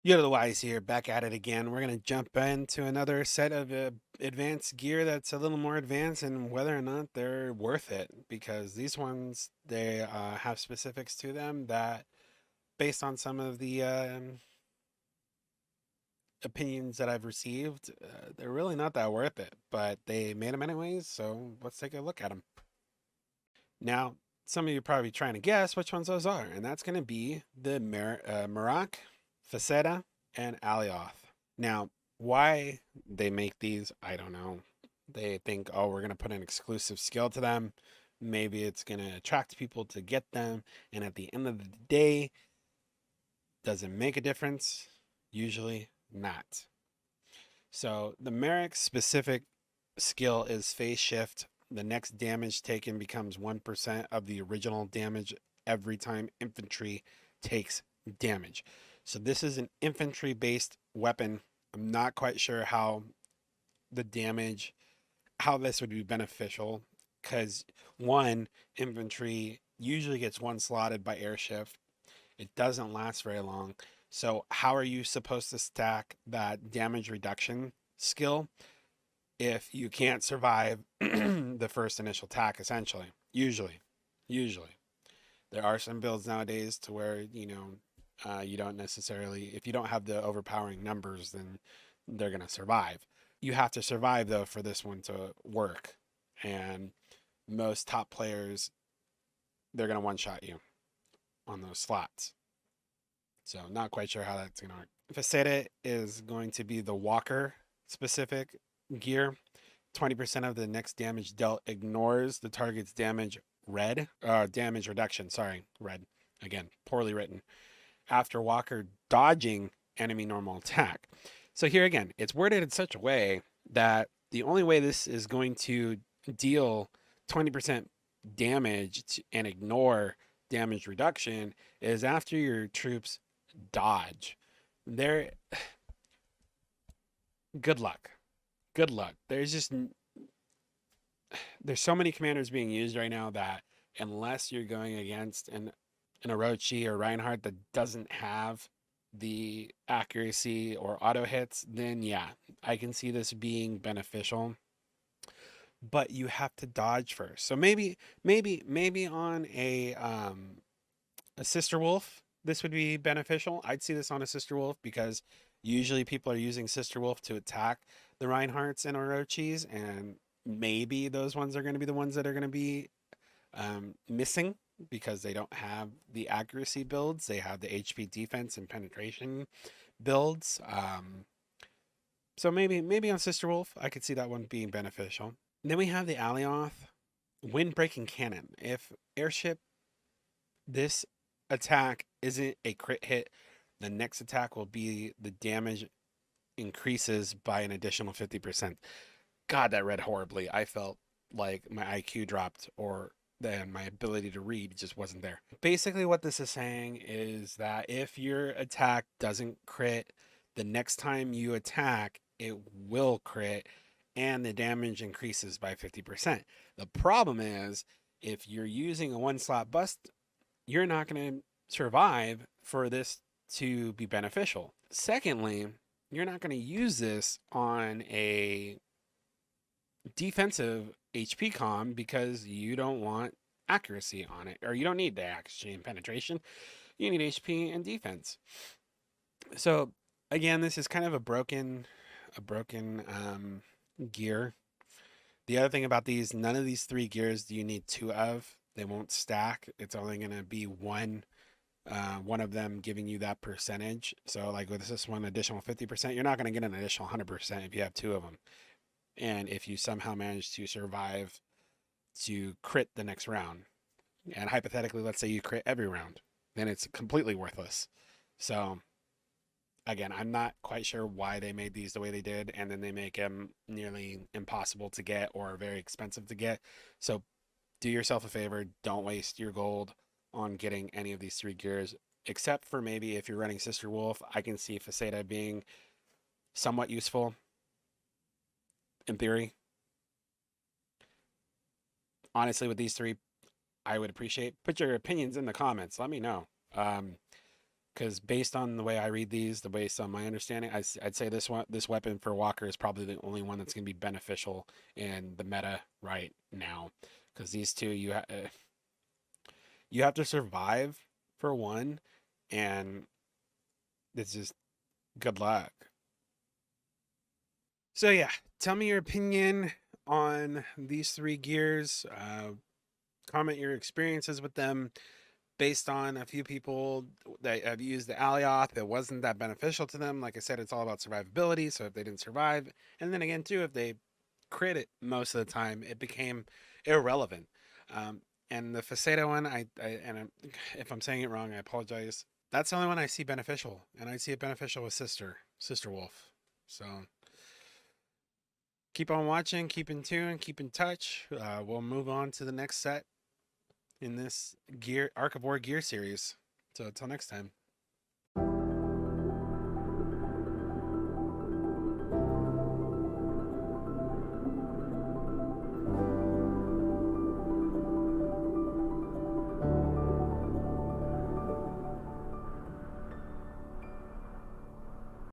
YodaDaWise here, back at it again. We're going to jump into another set of advanced gear that's a little more advanced and whether or not they're worth it. Because these ones, they have specifics to them that, based on some of the opinions that I've received, they're really not that worth it. But they made them anyways, so let's take a look at them. Now, some of you are probably trying to guess which ones those are, and that's going to be the Merak, Phecda, and Alioth. Now, why they make these, I don't know. They think, oh, we're going to put an exclusive skill to them. Maybe it's going to attract people to get them. And at the end of the day, does it make a difference? Usually not. So the Merak specific skill is phase shift. The next damage taken becomes 1% of the original damage every time infantry takes damage. So this is an infantry based weapon. I'm not quite sure how the damage, how this would be beneficial, because one, infantry usually gets one slotted by airship. It doesn't last very long. So how are you supposed to stack that damage reduction skill if you can't survive the first initial attack, essentially? Usually. There are some builds nowadays to where, you don't necessarily, if you don't have the overpowering numbers, then they're going to survive. You have to survive, though, for this one to work. And most top players, they're going to one-shot you on those slots. So not quite sure how that's going to work. Phecda is going to be the walker specific gear. 20% of the next damage dealt ignores the target's damage damage reduction. Sorry, red. Again, poorly written. After walker dodging enemy normal attack. So here again, it's worded in such a way that the only way this is going to deal 20% damage and ignore damage reduction is after your troops dodge. There, good luck. Good luck. There's so many commanders being used right now that unless you're going against an Orochi or Reinhardt that doesn't have the accuracy or auto hits, then yeah, I can see this being beneficial. But you have to dodge first. So maybe on a sister wolf, this would be beneficial. I'd see this on a sister wolf because usually people are using sister wolf to attack the Reinhardts and Orochis, and maybe those ones are going to be the ones that are going to be missing because they don't have the accuracy builds. They have the HP defense and penetration builds. So maybe on Sister Wolf, I could see that one being beneficial. Then we have the Alioth Windbreaking Cannon. If airship, this attack isn't a crit hit, the next attack will be the damage increases by an additional 50%. God, that read horribly. I felt like my IQ dropped, or then my ability to read just wasn't there. Basically, what this is saying is that if your attack doesn't crit, the next time you attack, it will crit and the damage increases by 50%. The problem is if you're using a one slot bust, you're not going to survive for this to be beneficial. Secondly, you're not going to use this on a defensive HP com because you don't want accuracy on it, or you don't need the accuracy and penetration. You need HP and defense. So again, this is kind of a broken gear. The other thing about these, none of these three gears do you need two of. They won't stack. It's only going to be one of them giving you that percentage. So like with this one additional 50%, you're not going to get an additional 100% if you have two of them. And if you somehow manage to survive to crit the next round, and hypothetically, let's say you crit every round, then it's completely worthless. So again, I'm not quite sure why they made these the way they did, and then they make them nearly impossible to get or very expensive to get. So do yourself a favor, don't waste your gold on getting any of these three gears, except for maybe if you're running Sister Wolf. I can see Phecda being somewhat useful in theory. Honestly, with these three, I would appreciate. Put your opinions in the comments. Let me know. Because based on the way I read these, based on my understanding, I'd say this weapon for Walker is probably the only one that's going to be beneficial in the meta right now. Because these two, you have to survive for one, and it's just good luck. So yeah, tell me your opinion on these three gears. Comment your experiences with them based on a few people that have used the Alioth. It wasn't that beneficial to them. Like I said, it's all about survivability. So if they didn't survive, and then again too, if they crit it most of the time, it became irrelevant. Um, and the Phecda one, if I'm saying it wrong, I apologize. That's the only one I see beneficial, and I see it beneficial with Sister Wolf. So keep on watching, keep in tune, keep in touch. We'll move on to the next set in this Ark of War gear series. So until next time.